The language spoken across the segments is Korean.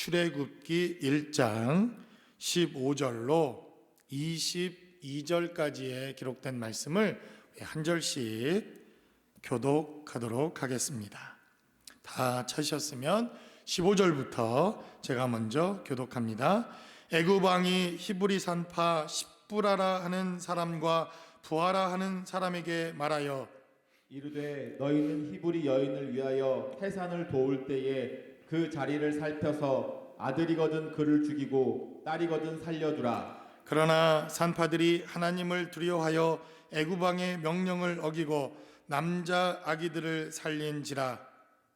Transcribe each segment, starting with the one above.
출애굽기 1장 15절로 22절까지의 기록된 말씀을 한 절씩 교독하도록 하겠습니다. 다 찾으셨으면 15절부터 제가 먼저 교독합니다. 애굽 왕이 히브리 산파 십부라라 하는 사람과 부하라 하는 사람에게 말하여 이르되 너희는 히브리 여인을 위하여 해산을 도울 때에 그 자리를 살펴서 아들이거든 그를 죽이고 딸이거든 살려두라. 그러나 산파들이 하나님을 두려워하여 애굽 왕의 명령을 어기고 남자 아기들을 살린지라.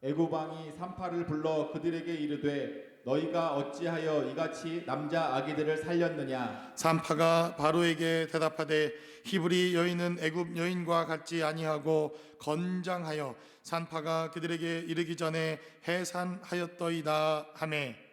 애굽 왕이 산파를 불러 그들에게 이르되 너희가 어찌하여 이같이 남자 아기들을 살렸느냐. 산파가 바로에게 대답하되 히브리 여인은 애굽 여인과 같지 아니하고 건장하여 산파가 그들에게 이르기 전에 해산하였더이다 하매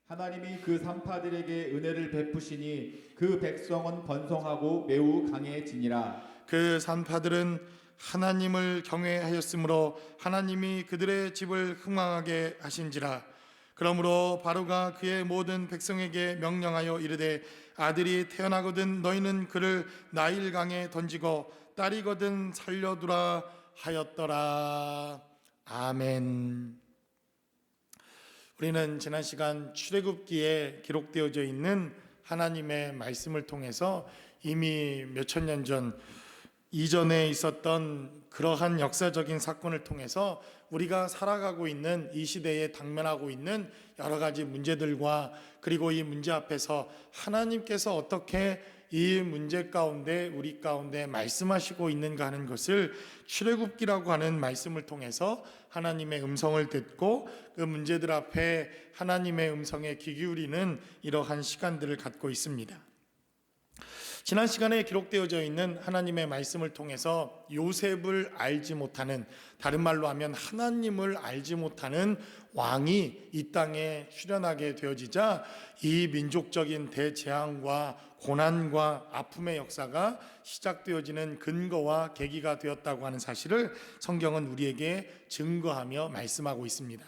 하나님이 그 산파들에게 은혜를 베푸시니 그 백성은 번성하고 매우 강해지니라. 그 산파들은 하나님을 경외하였으므로 하나님이 그들의 집을 흥왕하게 하신지라. 그러므로 바로가 그의 모든 백성에게 명령하여 이르되 아들이 태어나거든 너희는 그를 나일강에 던지고 딸이거든 살려두라 하였더라. 아멘. 우리는 지난 시간 출애굽기에 기록되어져 있는 하나님의 말씀을 통해서 이미 몇천 년 전 이전에 있었던 그러한 역사적인 사건을 통해서 우리가 살아가고 있는 이 시대에 당면하고 있는 여러 가지 문제들과 그리고 이 문제 앞에서 하나님께서 어떻게 이 문제 가운데 우리 가운데 말씀하시고 있는가 하는 것을 출애굽기라고 하는 말씀을 통해서 하나님의 음성을 듣고 그 문제들 앞에 하나님의 음성에 귀 기울이는 이러한 시간들을 갖고 있습니다. 지난 시간에 기록되어져 있는 하나님의 말씀을 통해서 요셉을 알지 못하는, 다른 말로 하면 하나님을 알지 못하는 왕이 이 땅에 출현하게 되어지자 이 민족적인 대재앙과 고난과 아픔의 역사가 시작되어지는 근거와 계기가 되었다고 하는 사실을 성경은 우리에게 증거하며 말씀하고 있습니다.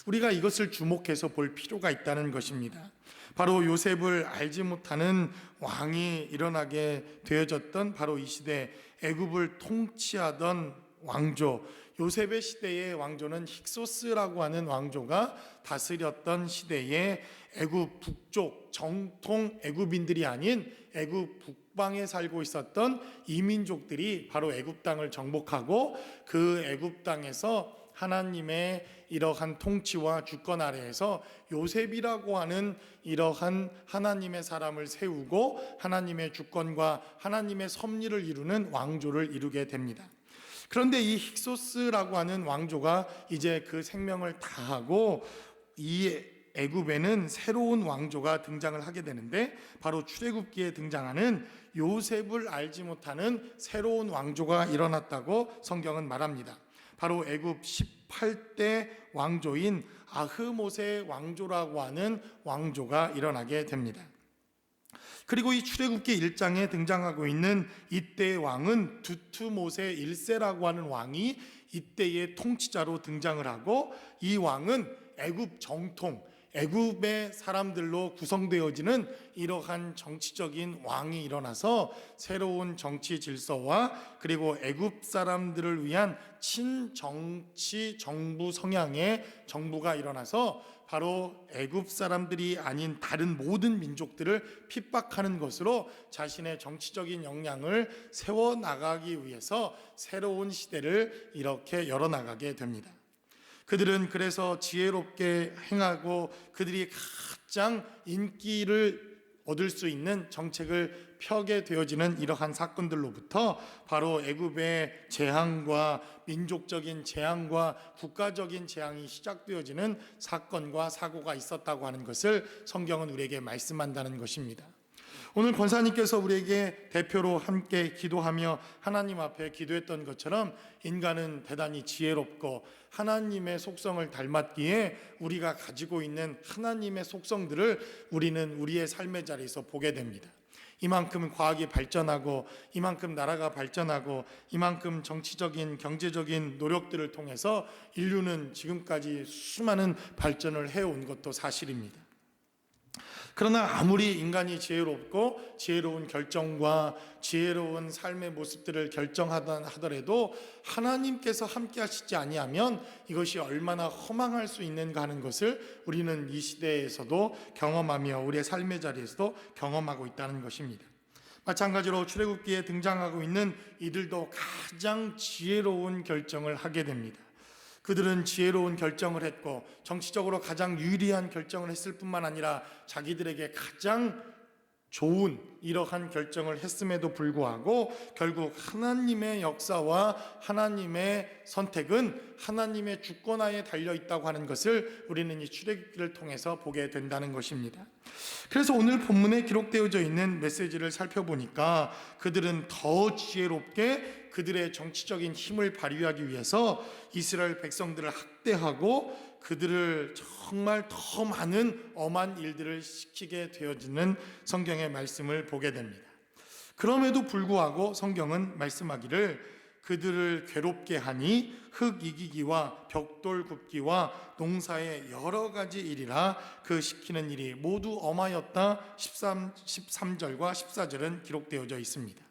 우리가 이것을 주목해서 볼 필요가 있다는 것입니다. 바로 요셉을 알지 못하는 왕이 일어나게 되어졌던 바로 이 시대 애굽을 통치하던 왕조, 요셉의 시대의 왕조는 힉소스라고 하는 왕조가 다스렸던 시대에 애굽 북쪽 정통 애굽인들이 아닌 애굽 북방에 살고 있었던 이민족들이 바로 애굽 땅을 정복하고 그 애굽 땅에서 하나님의 이러한 통치와 주권 아래에서 요셉이라고 하는 이러한 하나님의 사람을 세우고 하나님의 주권과 하나님의 섭리를 이루는 왕조를 이루게 됩니다. 그런데 이 힉소스라고 하는 왕조가 이제 그 생명을 다하고 이 애굽에는 새로운 왕조가 등장을 하게 되는데 바로 출애굽기에 등장하는 요셉을 알지 못하는 새로운 왕조가 일어났다고 성경은 말합니다. 바로 애굽 18대 왕조인 아흐모세 왕조라고 하는 왕조가 일어나게 됩니다. 그리고 이 출애굽기 1장에 등장하고 있는 이때의 왕은 두투모세 1세라고 하는 왕이 이때의 통치자로 등장을 하고 이 왕은 애굽 정통, 애굽의 사람들로 구성되어지는 이러한 정치적인 왕이 일어나서 새로운 정치 질서와 그리고 애굽 사람들을 위한 친정치 정부 성향의 정부가 일어나서 바로 애굽 사람들이 아닌 다른 모든 민족들을 핍박하는 것으로 자신의 정치적인 역량을 세워나가기 위해서 새로운 시대를 이렇게 열어나가게 됩니다. 그들은 그래서 지혜롭게 행하고 그들이 가장 인기를 얻을 수 있는 정책을 펴게 되어지는 이러한 사건들로부터 바로 애굽의 재앙과 민족적인 재앙과 국가적인 재앙이 시작되어지는 사건과 사고가 있었다고 하는 것을 성경은 우리에게 말씀한다는 것입니다. 오늘 권사님께서 우리에게 대표로 함께 기도하며 하나님 앞에 기도했던 것처럼 인간은 대단히 지혜롭고 하나님의 속성을 닮았기에 우리가 가지고 있는 하나님의 속성들을 우리는 우리의 삶의 자리에서 보게 됩니다. 이만큼 과학이 발전하고 이만큼 나라가 발전하고 이만큼 정치적인 경제적인 노력들을 통해서 인류는 지금까지 수많은 발전을 해온 것도 사실입니다. 그러나 아무리 인간이 지혜롭고 지혜로운 결정과 지혜로운 삶의 모습들을 결정하다 하더라도 하나님께서 함께 하시지 아니하면 이것이 얼마나 허망할 수 있는가 하는 것을 우리는 이 시대에서도 경험하며 우리의 삶의 자리에서도 경험하고 있다는 것입니다. 마찬가지로 출애굽기에 등장하고 있는 이들도 가장 지혜로운 결정을 하게 됩니다. 그들은 지혜로운 결정을 했고 정치적으로 가장 유리한 결정을 했을 뿐만 아니라 자기들에게 가장 좋은 이러한 결정을 했음에도 불구하고 결국 하나님의 역사와 하나님의 선택은 하나님의 주권하에 달려있다고 하는 것을 우리는 이 출애굽기를 통해서 보게 된다는 것입니다. 그래서 오늘 본문에 기록되어져 있는 메시지를 살펴보니까 그들은 더 지혜롭게 그들의 정치적인 힘을 발휘하기 위해서 이스라엘 백성들을 학대하고 그들을 정말 더 많은 엄한 일들을 시키게 되어지는 성경의 말씀을 보게 됩니다. 그럼에도 불구하고 성경은 말씀하기를 그들을 괴롭게 하니 흙 이기기와 벽돌 굽기와 농사의 여러 가지 일이라 그 시키는 일이 모두 엄하였다. 13절과 14절은 기록되어져 있습니다.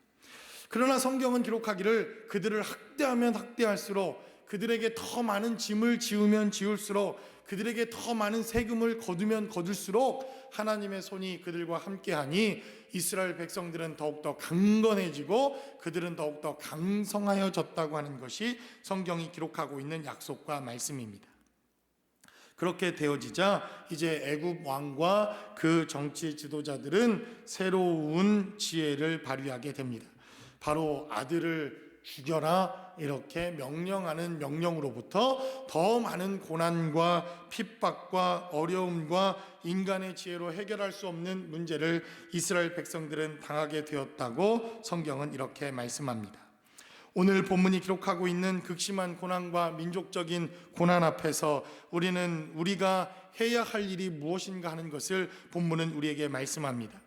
그러나 성경은 기록하기를 그들을 학대하면 학대할수록 그들에게 더 많은 짐을 지우면 지울수록 그들에게 더 많은 세금을 거두면 거둘수록 하나님의 손이 그들과 함께하니 이스라엘 백성들은 더욱더 강건해지고 그들은 더욱더 강성하여졌다고 하는 것이 성경이 기록하고 있는 약속과 말씀입니다. 그렇게 되어지자 이제 애굽 왕과 그 정치 지도자들은 새로운 지혜를 발휘하게 됩니다. 바로 아들을 죽여라 이렇게 명령하는 명령으로부터 더 많은 고난과 핍박과 어려움과 인간의 지혜로 해결할 수 없는 문제를 이스라엘 백성들은 당하게 되었다고 성경은 이렇게 말씀합니다. 오늘 본문이 기록하고 있는 극심한 고난과 민족적인 고난 앞에서 우리가 해야 할 일이 무엇인가 하는 것을 본문은 우리에게 말씀합니다.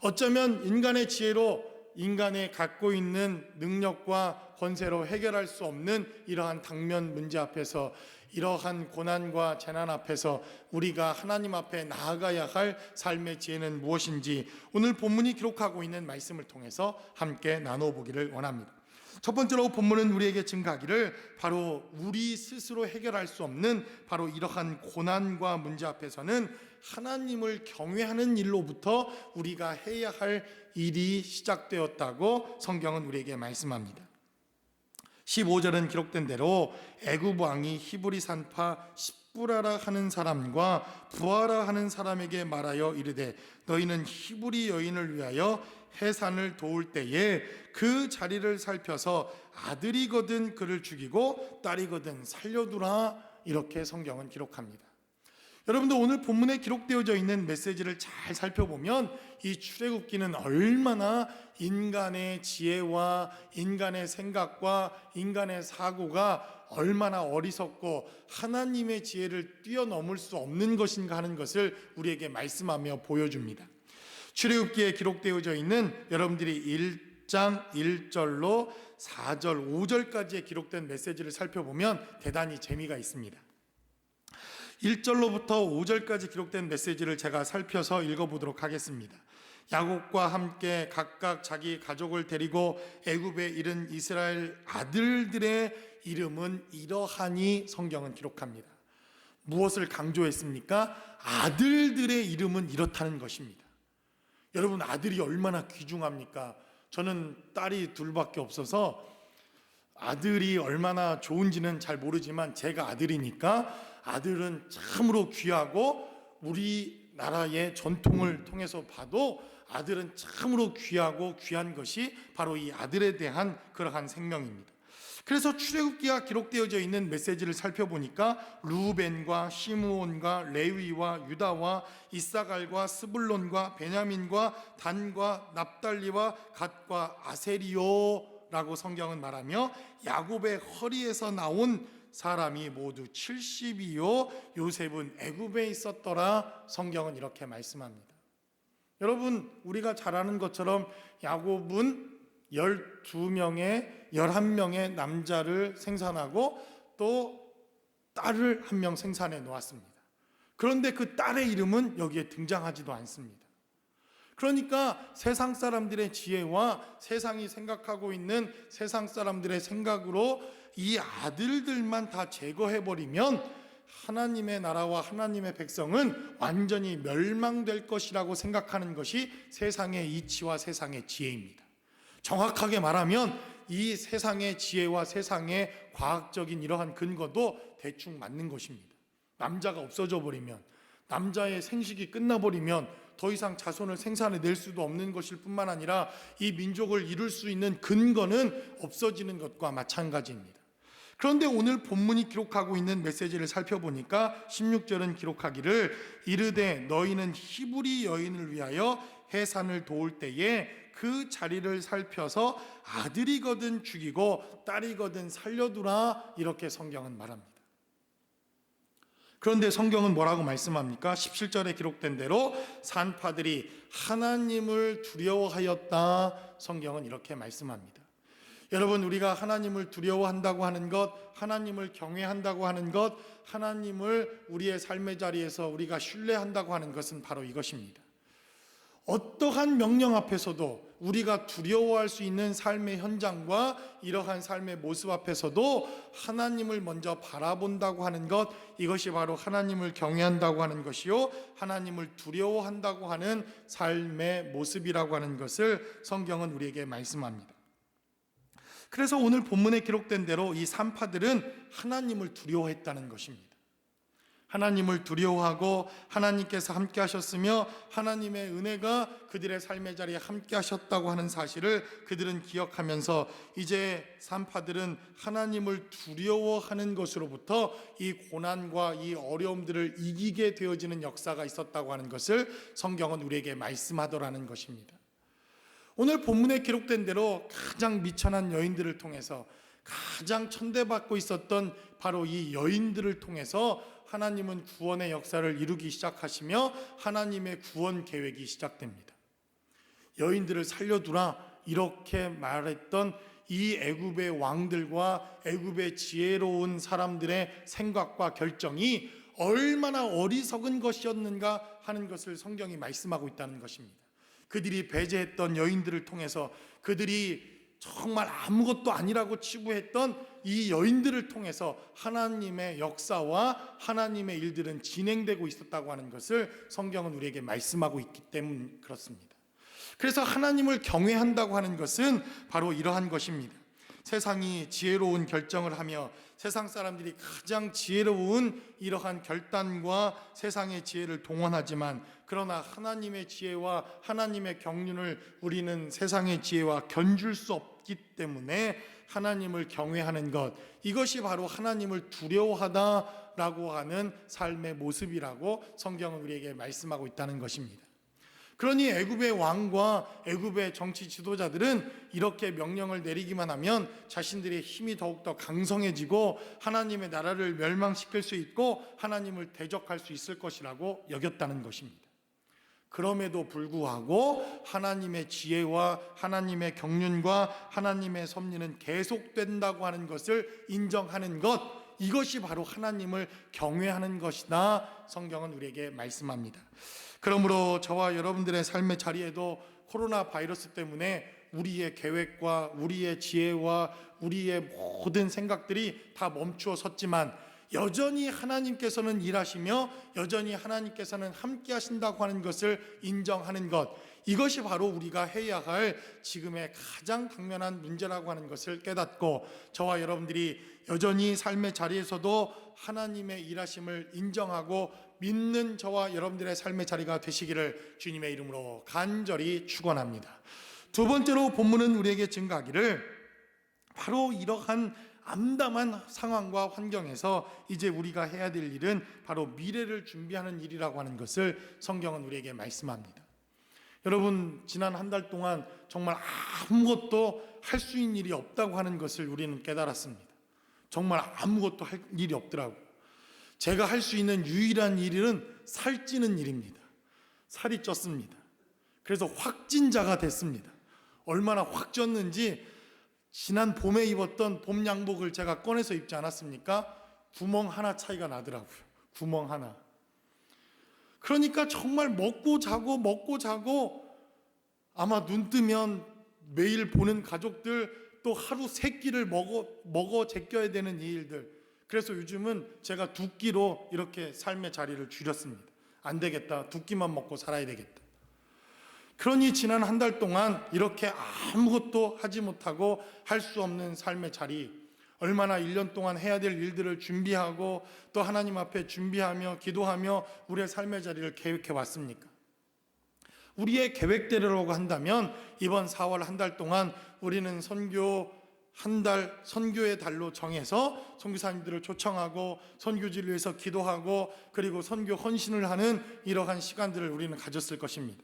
어쩌면 인간의 지혜로 인간의 갖고 있는 능력과 권세로 해결할 수 없는 이러한 당면 문제 앞에서 이러한 고난과 재난 앞에서 우리가 하나님 앞에 나아가야 할 삶의 지혜는 무엇인지 오늘 본문이 기록하고 있는 말씀을 통해서 함께 나눠보기를 원합니다. 첫 번째로 본문은 우리에게 증가하기를 바로 우리 스스로 해결할 수 없는 바로 이러한 고난과 문제 앞에서는 하나님을 경외하는 일로부터 우리가 해야 할 일이 시작되었다고 성경은 우리에게 말씀합니다. 15절은 기록된 대로 애굽 왕이 히브리 산파 십부라라 하는 사람과 부하라 하는 사람에게 말하여 이르되 너희는 히브리 여인을 위하여 해산을 도울 때에 그 자리를 살펴서 아들이거든 그를 죽이고 딸이거든 살려두라 이렇게 성경은 기록합니다. 여러분들 오늘 본문에 기록되어져 있는 메시지를 잘 살펴보면 이 출애굽기는 얼마나 인간의 지혜와 인간의 생각과 인간의 사고가 얼마나 어리석고 하나님의 지혜를 뛰어넘을 수 없는 것인가 하는 것을 우리에게 말씀하며 보여줍니다. 출애굽기에 기록되어져 있는 여러분들이 1장 1절로 4절 5절까지의 기록된 메시지를 살펴보면 대단히 재미가 있습니다. 1절로부터 5절까지 기록된 메시지를 제가 살펴서 읽어보도록 하겠습니다. 야곱과 함께 각각 자기 가족을 데리고 애굽에 이른 이스라엘 아들들의 이름은 이러하니 성경은 기록합니다. 무엇을 강조했습니까? 아들들의 이름은 이렇다는 것입니다. 여러분 아들이 얼마나 귀중합니까? 저는 딸이 둘밖에 없어서 아들이 얼마나 좋은지는 잘 모르지만 제가 아들이니까 아들은 참으로 귀하고 우리나라의 전통을 통해서 봐도 아들은 참으로 귀하고 귀한 것이 바로 이 아들에 대한 그러한 생명입니다. 그래서 출애굽기가 기록되어져 있는 메시지를 살펴보니까 루벤과 시므온과 레위와 유다와 이사갈과 스불론과 베냐민과 단과 납달리와 갓과 아세리오라고 성경은 말하며 야곱의 허리에서 나온 사람이 모두 70이요 요셉은 애굽에 있었더라 성경은 이렇게 말씀합니다. 여러분 우리가 잘 아는 것처럼 야곱은 11명의 남자를 생산하고 또 딸을 한 명 생산해 놓았습니다. 그런데 그 딸의 이름은 여기에 등장하지도 않습니다. 그러니까 세상 사람들의 지혜와 세상이 생각하고 있는 세상 사람들의 생각으로 이 아들들만 다 제거해버리면 하나님의 나라와 하나님의 백성은 완전히 멸망될 것이라고 생각하는 것이 세상의 이치와 세상의 지혜입니다. 정확하게 말하면 이 세상의 지혜와 세상의 과학적인 이러한 근거도 대충 맞는 것입니다. 남자가 없어져 버리면, 남자의 생식이 끝나버리면 더 이상 자손을 생산해낼 수도 없는 것일 뿐만 아니라 이 민족을 이룰 수 있는 근거는 없어지는 것과 마찬가지입니다. 그런데 오늘 본문이 기록하고 있는 메시지를 살펴보니까 16절은 기록하기를 이르되 너희는 히브리 여인을 위하여 해산을 도울 때에 그 자리를 살펴서 아들이거든 죽이고 딸이거든 살려두라, 이렇게 성경은 말합니다. 그런데 성경은 뭐라고 말씀합니까? 17절에 기록된 대로 산파들이 하나님을 두려워하였다, 성경은 이렇게 말씀합니다. 여러분, 우리가 하나님을 두려워한다고 하는 것, 하나님을 경외한다고 하는 것, 하나님을 우리의 삶의 자리에서 우리가 신뢰한다고 하는 것은 바로 이것입니다. 어떠한 명령 앞에서도 우리가 두려워할 수 있는 삶의 현장과 이러한 삶의 모습 앞에서도 하나님을 먼저 바라본다고 하는 것, 이것이 바로 하나님을 경외한다고 하는 것이요, 하나님을 두려워한다고 하는 삶의 모습이라고 하는 것을 성경은 우리에게 말씀합니다. 그래서 오늘 본문에 기록된 대로 이 산파들은 하나님을 두려워했다는 것입니다. 하나님을 두려워하고 하나님께서 함께 하셨으며 하나님의 은혜가 그들의 삶의 자리에 함께 하셨다고 하는 사실을 그들은 기억하면서 이제 산파들은 하나님을 두려워하는 것으로부터 이 고난과 이 어려움들을 이기게 되어지는 역사가 있었다고 하는 것을 성경은 우리에게 말씀하더라는 것입니다. 오늘 본문에 기록된 대로 가장 미천한 여인들을 통해서, 가장 천대받고 있었던 바로 이 여인들을 통해서 하나님은 구원의 역사를 이루기 시작하시며 하나님의 구원 계획이 시작됩니다. 여인들을 살려두라, 이렇게 말했던 이 애굽의 왕들과 애굽의 지혜로운 사람들의 생각과 결정이 얼마나 어리석은 것이었는가 하는 것을 성경이 말씀하고 있다는 것입니다. 그들이 배제했던 여인들을 통해서, 그들이 정말 아무것도 아니라고 치부했던 이 여인들을 통해서 하나님의 역사와 하나님의 일들은 진행되고 있었다고 하는 것을 성경은 우리에게 말씀하고 있기 때문에 그렇습니다. 그래서 하나님을 경외한다고 하는 것은 바로 이러한 것입니다. 세상이 지혜로운 결정을 하며 세상 사람들이 가장 지혜로운 이러한 결단과 세상의 지혜를 동원하지만, 그러나 하나님의 지혜와 하나님의 경륜을 우리는 세상의 지혜와 견줄 수 없기 때문에 하나님을 경외하는 것, 이것이 바로 하나님을 두려워하다라고 하는 삶의 모습이라고 성경은 우리에게 말씀하고 있다는 것입니다. 그러니 애굽의 왕과 애굽의 정치 지도자들은 이렇게 명령을 내리기만 하면 자신들의 힘이 더욱더 강성해지고 하나님의 나라를 멸망시킬 수 있고 하나님을 대적할 수 있을 것이라고 여겼다는 것입니다. 그럼에도 불구하고 하나님의 지혜와 하나님의 경륜과 하나님의 섭리는 계속된다고 하는 것을 인정하는 것, 이것이 바로 하나님을 경외하는 것이다, 성경은 우리에게 말씀합니다. 그러므로 저와 여러분들의 삶의 자리에도 코로나 바이러스 때문에 우리의 계획과 우리의 지혜와 우리의 모든 생각들이 다 멈추어 섰지만, 여전히 하나님께서는 일하시며 여전히 하나님께서는 함께 하신다고 하는 것을 인정하는 것, 이것이 바로 우리가 해야 할 지금의 가장 당면한 문제라고 하는 것을 깨닫고, 저와 여러분들이 여전히 삶의 자리에서도 하나님의 일하심을 인정하고 믿는 저와 여러분들의 삶의 자리가 되시기를 주님의 이름으로 간절히 축원합니다. 두 번째로 본문은 우리에게 증가하기를, 바로 이러한 암담한 상황과 환경에서 이제 우리가 해야 될 일은 바로 미래를 준비하는 일이라고 하는 것을 성경은 우리에게 말씀합니다. 여러분, 지난 한 달 동안 정말 아무것도 할 수 있는 일이 없다고 하는 것을 우리는 깨달았습니다. 정말 아무것도 할 일이 없더라고요. 제가 할 수 있는 유일한 일은 살찌는 일입니다. 살이 쪘습니다. 그래서 확진자가 됐습니다. 얼마나 확 쪘는지 지난 봄에 입었던 봄 양복을 제가 꺼내서 입지 않았습니까? 구멍 하나 차이가 나더라고요. 구멍 하나. 그러니까 정말 먹고 자고 아마 눈 뜨면 매일 보는 가족들, 또 하루 3끼를 먹어 제껴야 되는 이 일들. 그래서 요즘은 제가 2끼로 이렇게 삶의 자리를 줄였습니다. 안 되겠다, 2끼만 먹고 살아야 되겠다. 그러니 지난 한 달 동안 이렇게 아무것도 하지 못하고 할 수 없는 삶의 자리, 얼마나 1년 동안 해야 될 일들을 준비하고 또 하나님 앞에 준비하며 기도하며 우리의 삶의 자리를 계획해 왔습니까? 우리의 계획대로라고 한다면 이번 4월 한 달 동안 우리는 선교의 달로 정해서 선교사님들을 초청하고 선교지를 위해서 기도하고 그리고 선교 헌신을 하는 이러한 시간들을 우리는 가졌을 것입니다.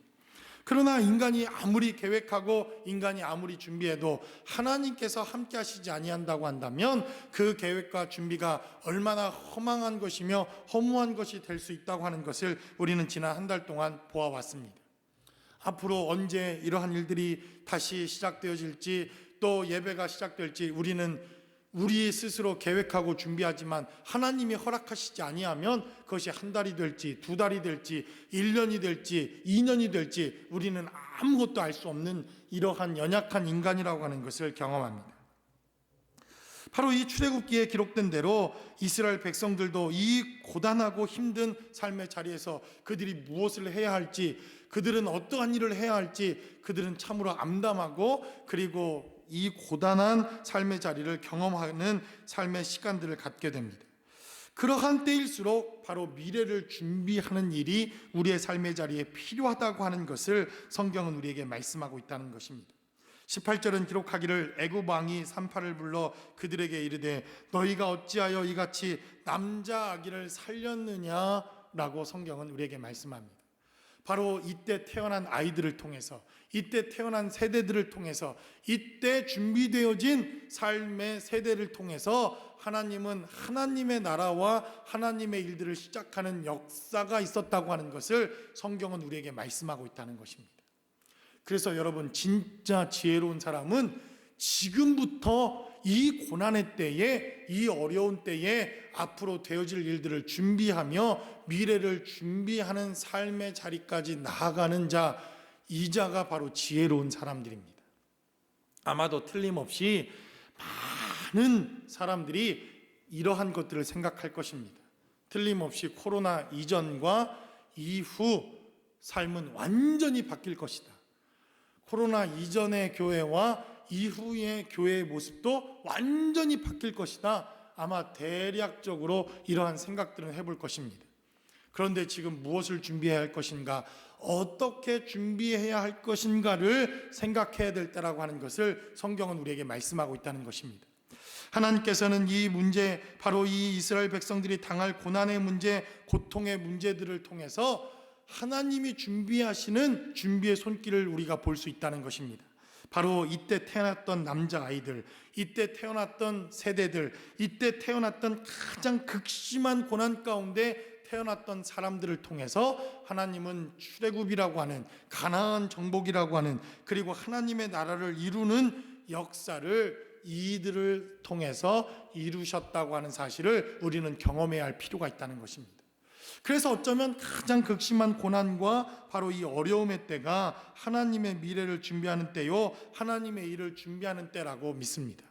그러나 인간이 아무리 계획하고 인간이 아무리 준비해도 하나님께서 함께 하시지 아니한다고 한다면 그 계획과 준비가 얼마나 허망한 것이며 허무한 것이 될 수 있다고 하는 것을 우리는 지난 한 달 동안 보아왔습니다. 앞으로 언제 이러한 일들이 다시 시작되어질지 또 예배가 시작될지 우리는 우리 스스로 계획하고 준비하지만 하나님이 허락하시지 아니하면 그것이 한 달이 될지 2달이 될지 1년이 될지 2년이 될지 우리는 아무것도 알 수 없는 이러한 연약한 인간이라고 하는 것을 경험합니다. 바로 이 출애굽기에 기록된 대로 이스라엘 백성들도 이 고단하고 힘든 삶의 자리에서 그들이 무엇을 해야 할지, 그들은 어떠한 일을 해야 할지 그들은 참으로 암담하고 그리고 이 고단한 삶의 자리를 경험하는 삶의 시간들을 갖게 됩니다. 그러한 때일수록 바로 미래를 준비하는 일이 우리의 삶의 자리에 필요하다고 하는 것을 성경은 우리에게 말씀하고 있다는 것입니다. 18절은 기록하기를 애굽 왕이 산파를 불러 그들에게 이르되 너희가 어찌하여 이같이 남자 아기를 살렸느냐라고 성경은 우리에게 말씀합니다. 바로 이때 태어난 아이들을 통해서, 이때 태어난 세대들을 통해서, 이때 준비되어진 삶의 세대를 통해서 하나님은 하나님의 나라와 하나님의 일들을 시작하는 역사가 있었다고 하는 것을 성경은 우리에게 말씀하고 있다는 것입니다. 그래서 여러분, 진짜 지혜로운 사람은 지금부터 이 고난의 때에, 이 어려운 때에 앞으로 되어질 일들을 준비하며 미래를 준비하는 삶의 자리까지 나아가는 자, 이 자가 바로 지혜로운 사람들입니다. 아마도 틀림없이 많은 사람들이 이러한 것들을 생각할 것입니다. 틀림없이 코로나 이전과 이후 삶은 완전히 바뀔 것이다. 코로나 이전의 교회와 이후의 교회의 모습도 완전히 바뀔 것이다. 아마 대략적으로 이러한 생각들은 해볼 것입니다. 그런데 지금 무엇을 준비해야 할 것인가, 어떻게 준비해야 할 것인가를 생각해야 될 때라고 하는 것을 성경은 우리에게 말씀하고 있다는 것입니다. 하나님께서는 이 문제, 바로 이 이스라엘 백성들이 당할 고난의 문제, 고통의 문제들을 통해서 하나님이 준비하시는 준비의 손길을 우리가 볼 수 있다는 것입니다. 바로 이때 태어났던 남자아이들, 이때 태어났던 세대들, 이때 태어났던 가장 극심한 고난 가운데 태어났던 사람들을 통해서 하나님은 출애굽이라고 하는, 가나안 정복이라고 하는, 그리고 하나님의 나라를 이루는 역사를 이들을 통해서 이루셨다고 하는 사실을 우리는 경험해야 할 필요가 있다는 것입니다. 그래서 어쩌면 가장 극심한 고난과 바로 이 어려움의 때가 하나님의 미래를 준비하는 때요, 하나님의 일을 준비하는 때라고 믿습니다.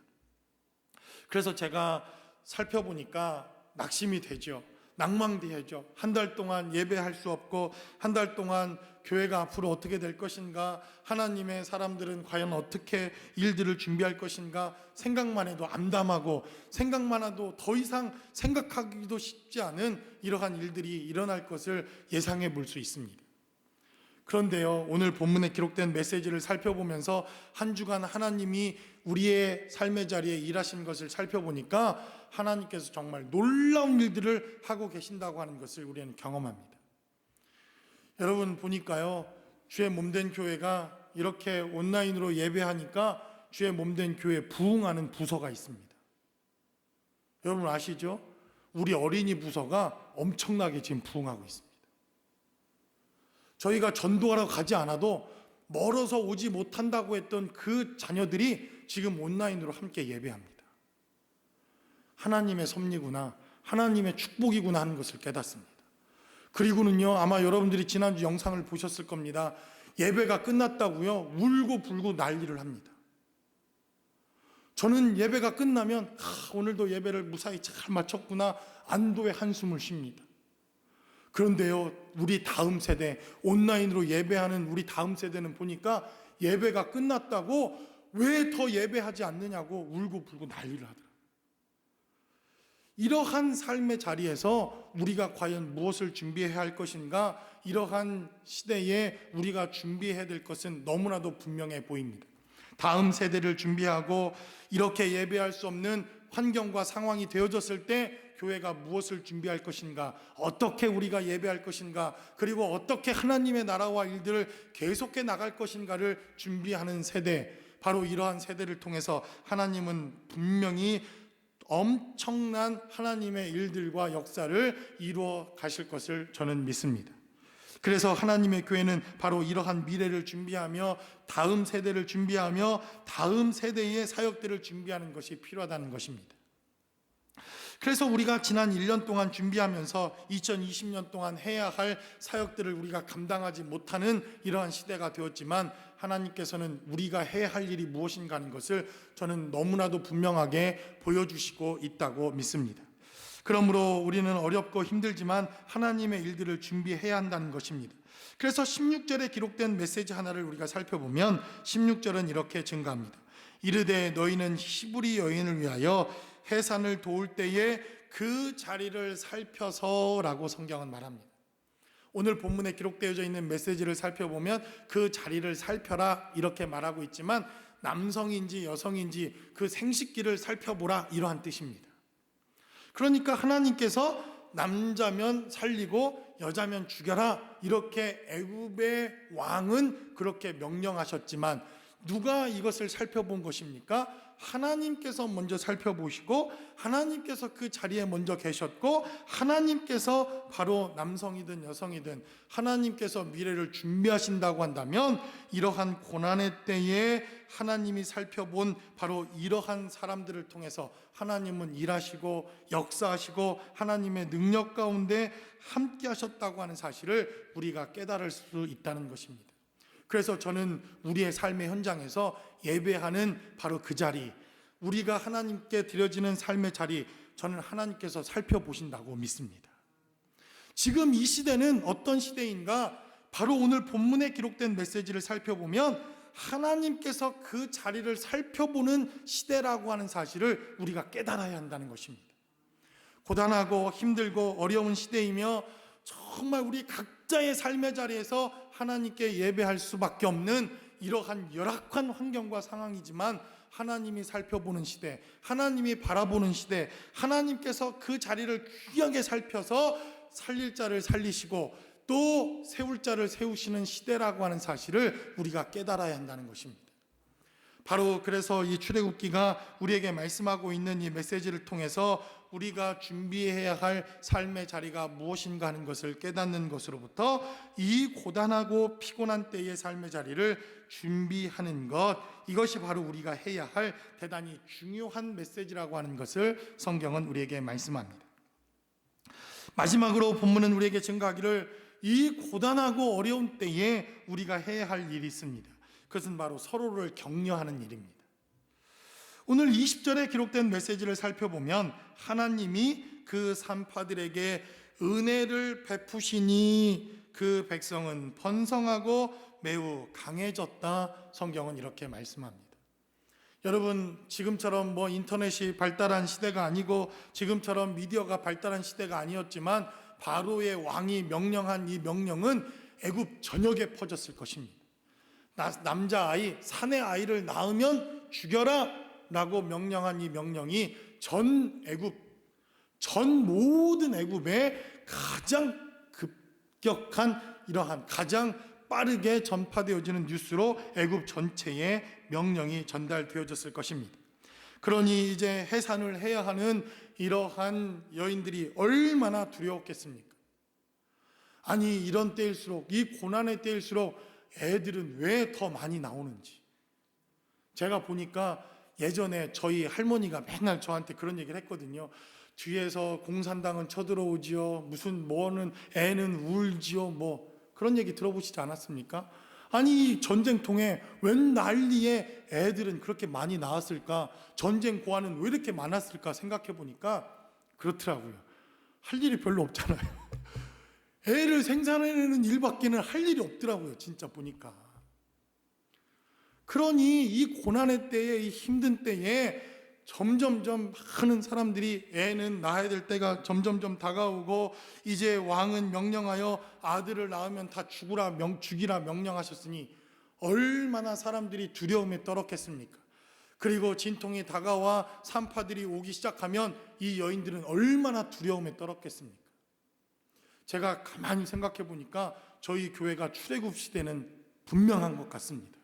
그래서 제가 살펴보니까 낙심이 되죠. 낭망되죠. 한 달 동안 예배할 수 없고, 한 달 동안 교회가 앞으로 어떻게 될 것인가, 하나님의 사람들은 과연 어떻게 일들을 준비할 것인가, 생각만 해도 암담하고 생각만 해도 더 이상 생각하기도 쉽지 않은 이러한 일들이 일어날 것을 예상해 볼 수 있습니다. 그런데요, 오늘 본문에 기록된 메시지를 살펴보면서 한 주간 하나님이 우리의 삶의 자리에 일하신 것을 살펴보니까 하나님께서 정말 놀라운 일들을 하고 계신다고 하는 것을 우리는 경험합니다. 여러분 보니까요, 주의 몸된 교회가 이렇게 온라인으로 예배하니까 주의 몸된 교회에 부흥하는 부서가 있습니다. 여러분 아시죠? 우리 어린이 부서가 엄청나게 지금 부흥하고 있습니다. 저희가 전도하러 가지 않아도 멀어서 오지 못한다고 했던 그 자녀들이 지금 온라인으로 함께 예배합니다. 하나님의 섭리구나, 하나님의 축복이구나 하는 것을 깨닫습니다. 그리고는요, 아마 여러분들이 지난주 영상을 보셨을 겁니다. 예배가 끝났다고요? 울고 불고 난리를 합니다. 저는 예배가 끝나면 오늘도 예배를 무사히 잘 마쳤구나 안도의 한숨을 쉽니다. 그런데요, 우리 다음 세대, 온라인으로 예배하는 우리 다음 세대는 보니까 예배가 끝났다고 왜 더 예배하지 않느냐고 울고 불고 난리를 하더라고요. 이러한 삶의 자리에서 우리가 과연 무엇을 준비해야 할 것인가, 이러한 시대에 우리가 준비해야 될 것은 너무나도 분명해 보입니다. 다음 세대를 준비하고 이렇게 예배할 수 없는 환경과 상황이 되어졌을 때 교회가 무엇을 준비할 것인가, 어떻게 우리가 예배할 것인가, 그리고 어떻게 하나님의 나라와 일들을 계속해 나갈 것인가를 준비하는 세대, 바로 이러한 세대를 통해서 하나님은 분명히 엄청난 하나님의 일들과 역사를 이루어 가실 것을 저는 믿습니다. 그래서 하나님의 교회는 바로 이러한 미래를 준비하며 다음 세대를 준비하며 다음 세대의 사역들을 준비하는 것이 필요하다는 것입니다. 그래서 우리가 지난 1년 동안 준비하면서 2020년 동안 해야 할 사역들을 우리가 감당하지 못하는 이러한 시대가 되었지만, 하나님께서는 우리가 해야 할 일이 무엇인가 하는 것을 저는 너무나도 분명하게 보여주시고 있다고 믿습니다. 그러므로 우리는 어렵고 힘들지만 하나님의 일들을 준비해야 한다는 것입니다. 그래서 16절에 기록된 메시지 하나를 우리가 살펴보면 16절은 이렇게 증가합니다. 이르되 너희는 히브리 여인을 위하여 해산을 도울 때에 그 자리를 살펴서라고 성경은 말합니다. 오늘 본문에 기록되어져 있는 메시지를 살펴보면 그 자리를 살펴라 이렇게 말하고 있지만, 남성인지 여성인지 그 생식기를 살펴보라 이러한 뜻입니다. 그러니까 하나님께서 남자면 살리고 여자면 죽여라 이렇게 애굽의 왕은 그렇게 명령하셨지만, 누가 이것을 살펴본 것입니까? 하나님께서 먼저 살펴보시고 하나님께서 그 자리에 먼저 계셨고, 하나님께서 바로 남성이든 여성이든 하나님께서 미래를 준비하신다고 한다면, 이러한 고난의 때에 하나님이 살펴본 바로 이러한 사람들을 통해서 하나님은 일하시고 역사하시고 하나님의 능력 가운데 함께 하셨다고 하는 사실을 우리가 깨달을 수 있다는 것입니다. 그래서 저는 우리의 삶의 현장에서 예배하는 바로 그 자리, 우리가 하나님께 드려지는 삶의 자리, 저는 하나님께서 살펴보신다고 믿습니다. 지금 이 시대는 어떤 시대인가? 바로 오늘 본문에 기록된 메시지를 살펴보면 하나님께서 그 자리를 살펴보는 시대라고 하는 사실을 우리가 깨달아야 한다는 것입니다. 고단하고 힘들고 어려운 시대이며 정말 우리 각자의 삶의 자리에서 하나님께 예배할 수밖에 없는 이러한 열악한 환경과 상황이지만, 하나님이 살펴보는 시대, 하나님이 바라보는 시대, 하나님께서 그 자리를 귀하게 살펴서 살릴 자를 살리시고 또 세울 자를 세우시는 시대라고 하는 사실을 우리가 깨달아야 한다는 것입니다. 바로 그래서 이 출애굽기가 우리에게 말씀하고 있는 이 메시지를 통해서 우리가 준비해야 할 삶의 자리가 무엇인가 하는 것을 깨닫는 것으로부터 이 고단하고 피곤한 때의 삶의 자리를 준비하는 것, 이것이 바로 우리가 해야 할 대단히 중요한 메시지라고 하는 것을 성경은 우리에게 말씀합니다. 마지막으로 본문은 우리에게 증가하기를 이 고단하고 어려운 때에 우리가 해야 할 일이 있습니다. 그것은 바로 서로를 격려하는 일입니다. 오늘 20절에 기록된 메시지를 살펴보면 하나님이 그 산파들에게 은혜를 베푸시니 그 백성은 번성하고 매우 강해졌다, 성경은 이렇게 말씀합니다. 여러분, 지금처럼 인터넷이 발달한 시대가 아니고 지금처럼 미디어가 발달한 시대가 아니었지만 바로의 왕이 명령한 이 명령은 애굽 전역에 퍼졌을 것입니다. 남자아이, 사내 아이를 낳으면 죽여라 라고 명령한 이 명령이 전 모든 애굽에 가장 급격한 이러한 가장 빠르게 전파되어지는 뉴스로 애굽 전체에 명령이 전달되어졌을 것입니다. 그러니 이제 해산을 해야 하는 이러한 여인들이 얼마나 두려웠겠습니까? 아니, 이런 때일수록, 이 고난의 때일수록 애들은 왜 더 많이 나오는지. 제가 보니까 예전에 저희 할머니가 맨날 저한테 그런 얘기를 했거든요. 뒤에서 공산당은 쳐들어오지요, 무슨 뭐는 애는 울지요, 그런 얘기 들어보시지 않았습니까? 아니 이 전쟁통에 웬 난리에 애들은 그렇게 많이 나왔을까? 전쟁 고아는 왜 이렇게 많았을까 생각해 보니까 그렇더라고요. 할 일이 별로 없잖아요. 애를 생산해내는 일밖에는 할 일이 없더라고요. 진짜 보니까. 그러니 이 고난의 때에, 이 힘든 때에 점점점 많은 사람들이 애는 낳아야 될 때가 점점점 다가오고 이제 왕은 명령하여 아들을 낳으면 다 죽이라 명령하셨으니 얼마나 사람들이 두려움에 떨었겠습니까? 그리고 진통이 다가와 산파들이 오기 시작하면 이 여인들은 얼마나 두려움에 떨었겠습니까? 제가 가만히 생각해 보니까 저희 교회가 출애굽 시대는 분명한 것 같습니다.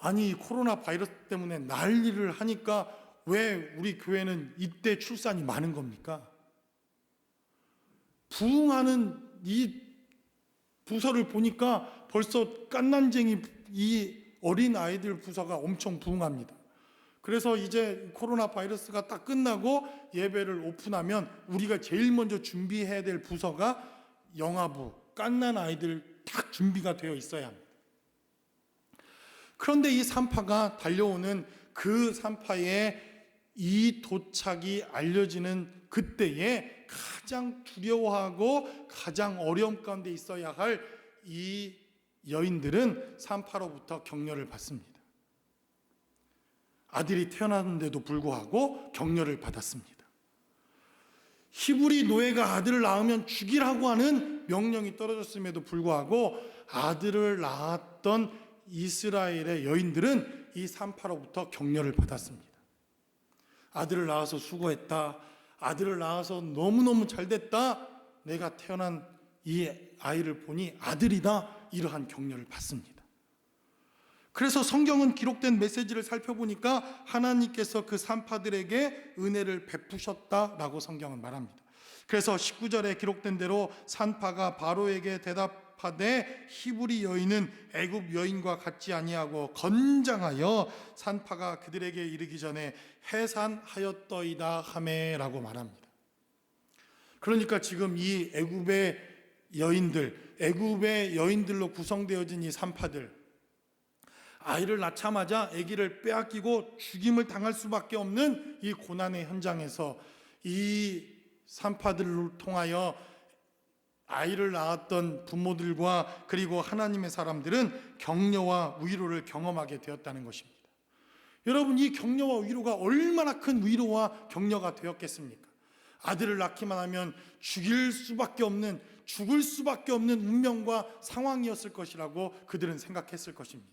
아니 코로나 바이러스 때문에 난리를 하니까 왜 우리 교회는 이때 출산이 많은 겁니까? 부흥하는 이 부서를 보니까 벌써 깐난쟁이 이 어린 아이들 부서가 엄청 부흥합니다. 그래서 이제 코로나 바이러스가 딱 끝나고 예배를 오픈하면 우리가 제일 먼저 준비해야 될 부서가 영아부, 깐난 아이들 딱 준비가 되어 있어야 합니다. 그런데 이 산파가 달려오는 그 산파의 이 도착이 알려지는 그때에 가장 두려워하고 가장 어려움 가운데 있어야 할 이 여인들은 산파로부터 격려를 받습니다. 아들이 태어났는데도 불구하고 격려를 받았습니다. 히브리 노예가 아들을 낳으면 죽이라고 하는 명령이 떨어졌음에도 불구하고 아들을 낳았던 이스라엘의 여인들은 이 산파로부터 격려를 받았습니다. 아들을 낳아서 수고했다. 아들을 낳아서 너무너무 잘됐다. 내가 태어난 이 아이를 보니 아들이다. 이러한 격려를 받습니다. 그래서 성경은 기록된 메시지를 살펴보니까 하나님께서 그 산파들에게 은혜를 베푸셨다라고 성경은 말합니다. 그래서 19절에 기록된 대로 산파가 바로에게 대답하되 히브리 여인은 애굽 여인과 같지 아니하고 건장하여 산파가 그들에게 이르기 전에 해산하였더이다 하매라고 말합니다. 그러니까 지금 이 애굽의 여인들로 구성되어진 이 산파들, 아이를 낳자마자 아기를 빼앗기고 죽임을 당할 수밖에 없는 이 고난의 현장에서 이 산파들을 통하여 아이를 낳았던 부모들과 그리고 하나님의 사람들은 격려와 위로를 경험하게 되었다는 것입니다. 여러분, 이 격려와 위로가 얼마나 큰 위로와 격려가 되었겠습니까? 아들을 낳기만 하면 죽을 수밖에 없는 운명과 상황이었을 것이라고 그들은 생각했을 것입니다.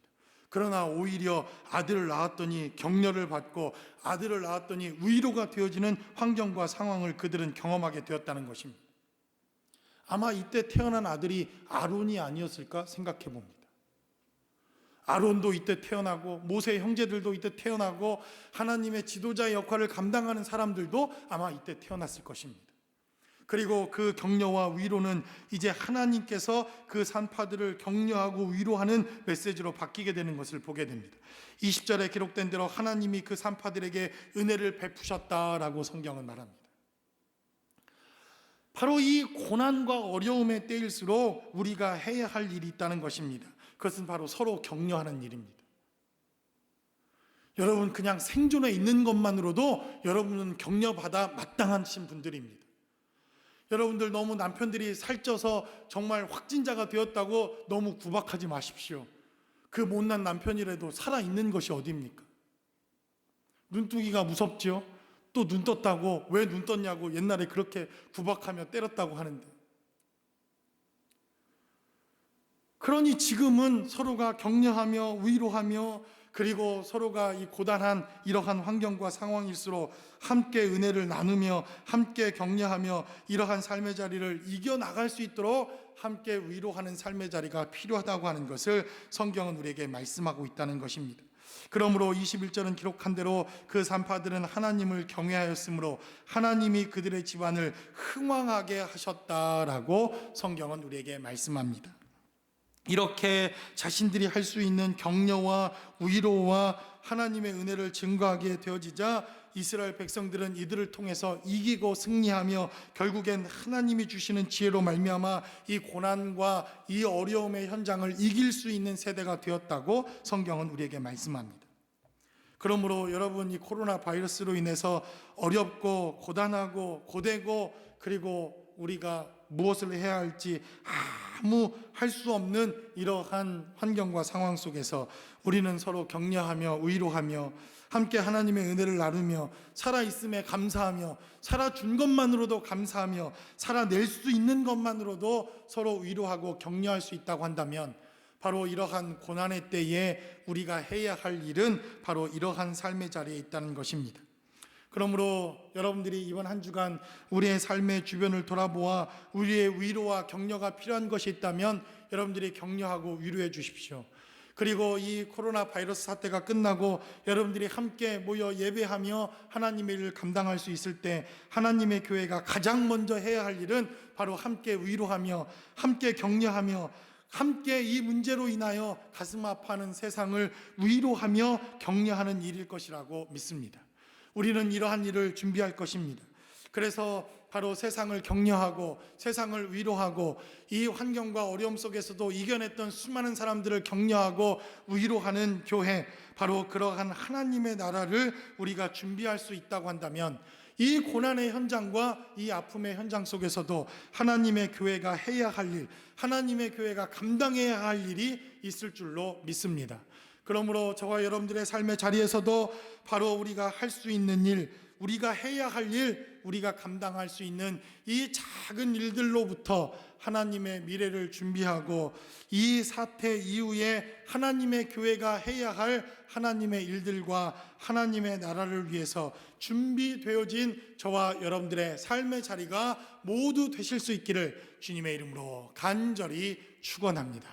그러나 오히려 아들을 낳았더니 격려를 받고 아들을 낳았더니 위로가 되어지는 환경과 상황을 그들은 경험하게 되었다는 것입니다. 아마 이때 태어난 아들이 아론이 아니었을까 생각해 봅니다. 아론도 이때 태어나고 모세 형제들도 이때 태어나고 하나님의 지도자의 역할을 감당하는 사람들도 아마 이때 태어났을 것입니다. 그리고 그 격려와 위로는 이제 하나님께서 그 산파들을 격려하고 위로하는 메시지로 바뀌게 되는 것을 보게 됩니다. 20절에 기록된 대로 하나님이 그 산파들에게 은혜를 베푸셨다라고 성경은 말합니다. 바로 이 고난과 어려움의 때일수록 우리가 해야 할 일이 있다는 것입니다. 그것은 바로 서로 격려하는 일입니다. 여러분, 그냥 생존에 있는 것만으로도 여러분은 격려받아 마땅하신 분들입니다. 여러분들 너무 남편들이 살쪄서 정말 확진자가 되었다고 너무 구박하지 마십시오. 그 못난 남편이라도 살아있는 것이 어디입니까? 눈뜨기가 무섭지요? 또 눈 떴다고, 왜 눈 떴냐고 옛날에 그렇게 구박하며 때렸다고 하는데, 그러니 지금은 서로가 격려하며 위로하며 그리고 서로가 이 고단한 이러한 환경과 상황일수록 함께 은혜를 나누며 함께 격려하며 이러한 삶의 자리를 이겨나갈 수 있도록 함께 위로하는 삶의 자리가 필요하다고 하는 것을 성경은 우리에게 말씀하고 있다는 것입니다. 그러므로 21절은 기록한 대로 그 산파들은 하나님을 경외하였으므로 하나님이 그들의 집안을 흥왕하게 하셨다라고 성경은 우리에게 말씀합니다. 이렇게 자신들이 할 수 있는 격려와 위로와 하나님의 은혜를 증거하게 되어지자 이스라엘 백성들은 이들을 통해서 이기고 승리하며 결국엔 하나님이 주시는 지혜로 말미암아 이 고난과 이 어려움의 현장을 이길 수 있는 세대가 되었다고 성경은 우리에게 말씀합니다. 그러므로 여러분, 이 코로나 바이러스로 인해서 어렵고 고단하고 고되고 그리고 우리가 무엇을 해야 할지 아무 할 수 없는 이러한 환경과 상황 속에서 우리는 서로 격려하며 위로하며 함께 하나님의 은혜를 나누며 살아있음에 감사하며 살아준 것만으로도 감사하며 살아낼 수 있는 것만으로도 서로 위로하고 격려할 수 있다고 한다면 바로 이러한 고난의 때에 우리가 해야 할 일은 바로 이러한 삶의 자리에 있다는 것입니다. 그러므로 여러분들이 이번 한 주간 우리의 삶의 주변을 돌아보아 우리의 위로와 격려가 필요한 것이 있다면 여러분들이 격려하고 위로해 주십시오. 그리고 이 코로나 바이러스 사태가 끝나고 여러분들이 함께 모여 예배하며 하나님의 일을 감당할 수 있을 때 하나님의 교회가 가장 먼저 해야 할 일은 바로 함께 위로하며 함께 격려하며 함께 이 문제로 인하여 가슴 아파하는 세상을 위로하며 격려하는 일일 것이라고 믿습니다. 우리는 이러한 일을 준비할 것입니다. 그래서 바로 세상을 격려하고 세상을 위로하고 이 환경과 어려움 속에서도 이겨냈던 수많은 사람들을 격려하고 위로하는 교회, 바로 그러한 하나님의 나라를 우리가 준비할 수 있다고 한다면 이 고난의 현장과 이 아픔의 현장 속에서도 하나님의 교회가 해야 할 일, 하나님의 교회가 감당해야 할 일이 있을 줄로 믿습니다. 그러므로 저와 여러분들의 삶의 자리에서도 바로 우리가 할 수 있는 일, 우리가 해야 할 일, 우리가 감당할 수 있는 이 작은 일들로부터 하나님의 미래를 준비하고 이 사태 이후에 하나님의 교회가 해야 할 하나님의 일들과 하나님의 나라를 위해서 준비되어진 저와 여러분들의 삶의 자리가 모두 되실 수 있기를 주님의 이름으로 간절히 축원합니다.